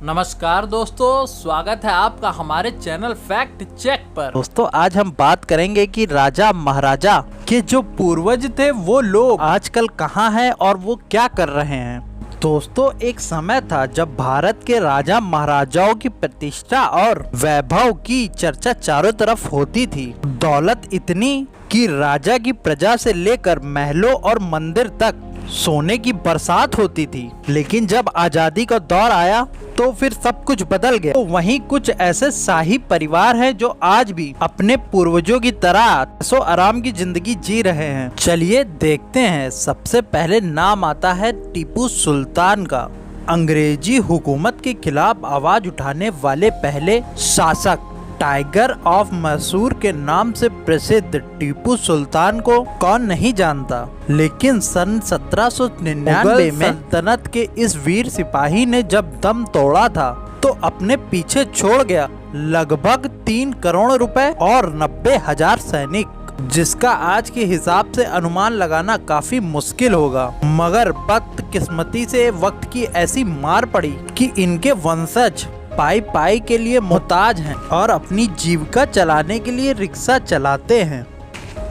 नमस्कार दोस्तों, स्वागत है आपका हमारे चैनल फैक्ट चेक पर। दोस्तों आज हम बात करेंगे कि राजा महाराजा के जो पूर्वज थे वो लोग आजकल कहाँ हैं और वो क्या कर रहे हैं। दोस्तों एक समय था जब भारत के राजा महाराजाओं की प्रतिष्ठा और वैभव की चर्चा चारों तरफ होती थी। दौलत इतनी कि राजा की प्रजा से लेकर महलों और मंदिर तक सोने की बरसात होती थी। लेकिन जब आजादी का दौर आया तो फिर सब कुछ बदल गया। तो वहीं कुछ ऐसे शाही परिवार हैं जो आज भी अपने पूर्वजों की तरह ऐशो आराम की जिंदगी जी रहे हैं। चलिए देखते हैं। सबसे पहले नाम आता है टीपू सुल्तान का। अंग्रेजी हुकूमत के खिलाफ आवाज उठाने वाले पहले शासक। टाइगर ऑफ मैसूर के नाम से प्रसिद्ध टीपू सुल्तान को कौन नहीं जानता। लेकिन सन 1799 में सल्तनत के इस वीर सिपाही ने जब दम तोड़ा था तो अपने पीछे छोड़ गया लगभग 3 करोड़ रुपए और 90,000 सैनिक, जिसका आज के हिसाब से अनुमान लगाना काफी मुश्किल होगा। मगर बदकिस्मती से वक्त की ऐसी मार पड़ी कि इनके वंशज पाई के लिए मोहताज हैं और अपनी जीविका चलाने के लिए रिक्शा चलाते हैं।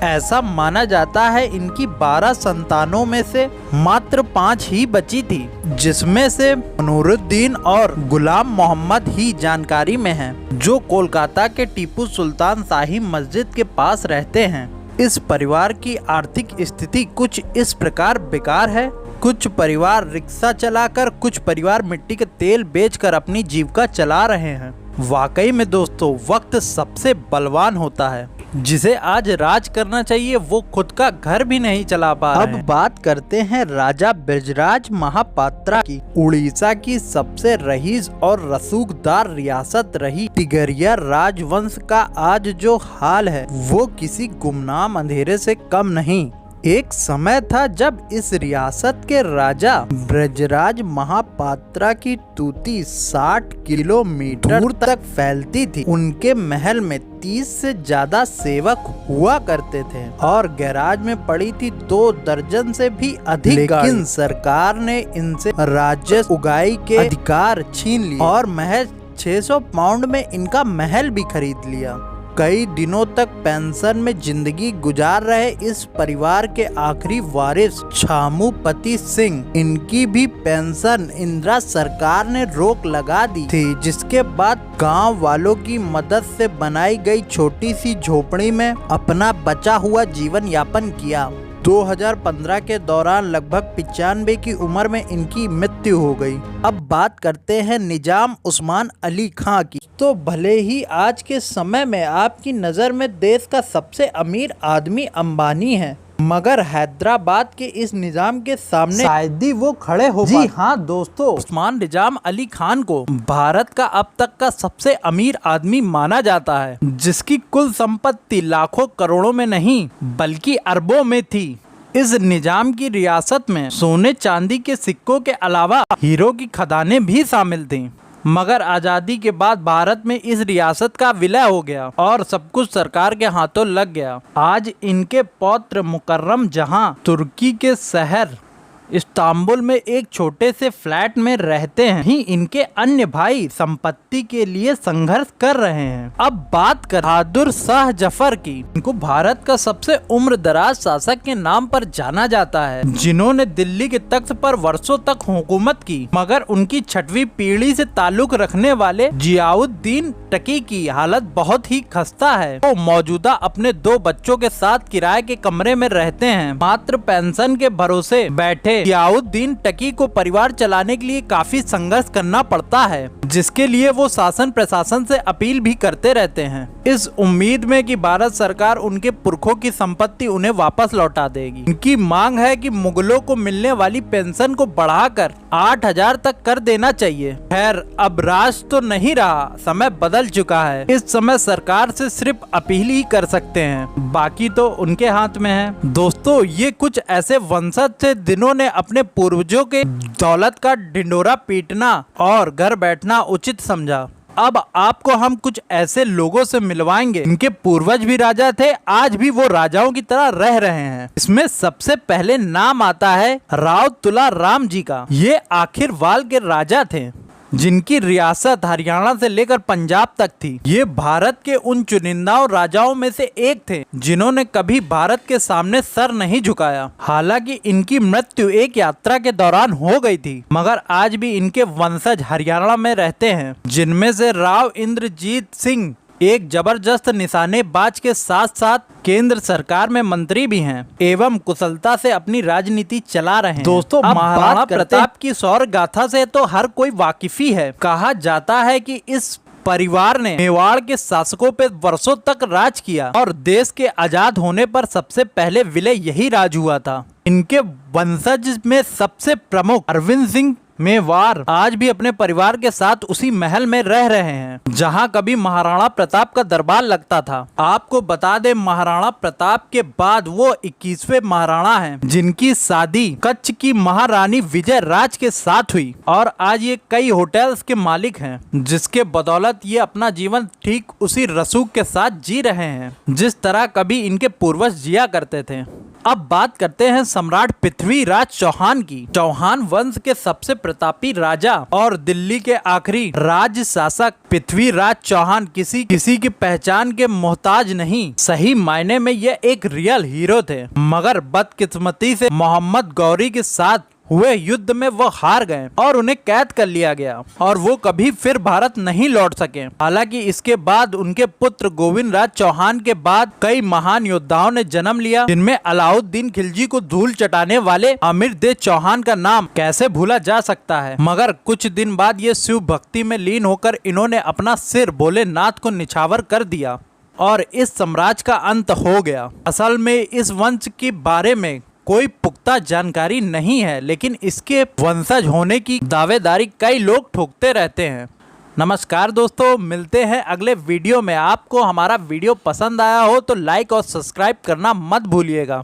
ऐसा माना जाता है इनकी 12 संतानों में से मात्र 5 ही बची थी, जिसमें से नूरुद्दीन और गुलाम मोहम्मद ही जानकारी में हैं, जो कोलकाता के टीपू सुल्तान शाही मस्जिद के पास रहते हैं। इस परिवार की आर्थिक स्थिति कुछ इस प्रकार बेकार है। कुछ परिवार रिक्शा चलाकर, कुछ परिवार मिट्टी के तेल बेचकर अपनी जीविका चला रहे हैं। वाकई में दोस्तों वक्त सबसे बलवान होता है। जिसे आज राज करना चाहिए वो खुद का घर भी नहीं चला पा रहे हैं। अब बात करते हैं राजा ब्रजराज महापात्रा की। उड़ीसा की सबसे रईस और रसूखदार रियासत रही टिगरिया राजवंश का आज जो हाल है वो किसी गुमनाम अंधेरे से कम नहीं। एक समय था जब इस रियासत के राजा ब्रजराज महापात्रा की तूती 60 किलोमीटर दूर तक फैलती थी। उनके महल में 30 से ज्यादा सेवक हुआ करते थे और गैराज में पड़ी थी 2 दर्जन से भी अधिक। लेकिन सरकार ने इनसे राजस्व उगाही के अधिकार छीन लिए और महज 600 पाउंड में इनका महल भी खरीद लिया। कई दिनों तक पेंशन में जिंदगी गुजार रहे इस परिवार के आखिरी वारिस छामूपति सिंह, इनकी भी पेंशन इंदिरा सरकार ने रोक लगा दी थी, जिसके बाद गांव वालों की मदद से बनाई गई छोटी सी झोपड़ी में अपना बचा हुआ जीवन यापन किया। 2015 के दौरान लगभग 95 की उम्र में इनकी मृत्यु हो गई। अब बात करते हैं निजाम उस्मान अली खां की। तो भले ही आज के समय में आपकी नज़र में देश का सबसे अमीर आदमी अंबानी है, मगर हैदराबाद के इस निजाम के सामने शायद ही वो खड़े हो। जी हाँ दोस्तों, उस्मान निजाम अली खान को भारत का अब तक का सबसे अमीर आदमी माना जाता है, जिसकी कुल संपत्ति लाखों करोड़ों में नहीं बल्कि अरबों में थी। इस निजाम की रियासत में सोने चांदी के सिक्कों के अलावा हीरो की खदानें भी शामिल थीं। मगर आज़ादी के बाद भारत में इस रियासत का विलय हो गया और सब कुछ सरकार के हाथों लग गया। आज इनके पौत्र मुकर्रम जहां तुर्की के शहर इस्तांबुल में एक छोटे से फ्लैट में रहते हैं, ही इनके अन्य भाई संपत्ति के लिए संघर्ष कर रहे हैं। अब बात कर बहादुर शाह जफर की। इनको भारत का सबसे उम्रदराज शासक के नाम पर जाना जाता है, जिन्होंने दिल्ली के तख्त पर वर्षों तक हुकूमत की। मगर उनकी 6वीं पीढ़ी से ताल्लुक रखने वाले जियाउद्दीन टकी की हालत बहुत ही खस्ता है। वो मौजूदा अपने 2 बच्चों के साथ किराए के कमरे में रहते हैं। मात्र पेंशन के भरोसे बैठे जियाउद्दीन टकी को परिवार चलाने के लिए काफी संघर्ष करना पड़ता है, जिसके लिए वो शासन प्रशासन से अपील भी करते रहते हैं, इस उम्मीद में कि भारत सरकार उनके पुरखों की संपत्ति उन्हें वापस लौटा देगी। इनकी मांग है कि मुगलों को मिलने वाली पेंशन को बढ़ाकर 8,000 तक कर देना चाहिए। खैर अब राज तो नहीं रहा, समय बदल चुका है। इस समय सरकार से सिर्फ अपील ही कर सकते हैं, बाकी तो उनके हाथ में है। दोस्तों ये कुछ ऐसे वंशज थे जिन्होंने अपने पूर्वजों के दौलत का ढिंडोरा पीटना और घर बैठना उचित समझा। अब आपको हम कुछ ऐसे लोगों से मिलवाएंगे इनके पूर्वज भी राजा थे, आज भी वो राजाओं की तरह रह रहे हैं। इसमें सबसे पहले नाम आता है राव तुला राम जी का। ये आखिर वाल के राजा थे। जिनकी रियासत हरियाणा से लेकर पंजाब तक थी। ये भारत के उन चुनिंदा राजाओं में से एक थे जिन्होंने कभी भारत के सामने सर नहीं झुकाया। हालांकि इनकी मृत्यु एक यात्रा के दौरान हो गई थी, मगर आज भी इनके वंशज हरियाणा में रहते हैं, जिनमें से राव इंद्रजीत सिंह एक जबरदस्त निशानेबाज के साथ साथ केंद्र सरकार में मंत्री भी हैं एवं कुशलता से अपनी राजनीति चला रहे हैं। दोस्तों, महाराणा प्रताप की शौर्य गाथा से तो हर कोई वाकिफी है। कहा जाता है कि इस परिवार ने मेवाड़ के शासकों पे वर्षों तक राज किया और देश के आजाद होने पर सबसे पहले विलय यही राज हुआ था। इनके वंशज में सबसे प्रमुख अरविंद सिंह मेवाड़ आज भी अपने परिवार के साथ उसी महल में रह रहे हैं जहां कभी महाराणा प्रताप का दरबार लगता था। आपको बता दें, महाराणा प्रताप के बाद वो 21वें महाराणा हैं जिनकी शादी कच्छ की महारानी विजय राज के साथ हुई और आज ये कई होटल्स के मालिक हैं, जिसके बदौलत ये अपना जीवन ठीक उसी रसूख के साथ जी रहे हैं जिस तरह कभी इनके पूर्वज जिया करते थे। अब बात करते हैं सम्राट पृथ्वीराज चौहान की। चौहान वंश के सबसे प्रतापी राजा और दिल्ली के आखिरी राज्य शासक पृथ्वीराज चौहान किसी की पहचान के मोहताज नहीं, सही मायने में ये एक रियल हीरो थे। मगर बदकिस्मती से मोहम्मद गौरी के साथ हुए युद्ध में वो हार गए और उन्हें कैद कर लिया गया और वो कभी फिर भारत नहीं लौट सके। हालांकि इसके बाद उनके पुत्र गोविंद राज चौहान के बाद कई महान योद्धाओं ने जन्म लिया, जिनमें अलाउद्दीन खिलजी को धूल चटाने वाले अमीर देव चौहान का नाम कैसे भूला जा सकता है। मगर कुछ दिन बाद ये शिव भक्ति में लीन होकर इन्होंने अपना सिर भोलेनाथ को निछावर कर दिया और इस साम्राज्य का अंत हो गया। असल में इस वंश के बारे में कोई पुख्ता जानकारी नहीं है, लेकिन इसके वंशज होने की दावेदारी कई लोग ठोकते रहते हैं। नमस्कार दोस्तों, मिलते हैं अगले वीडियो में। आपको हमारा वीडियो पसंद आया हो तो लाइक और सब्सक्राइब करना मत भूलिएगा।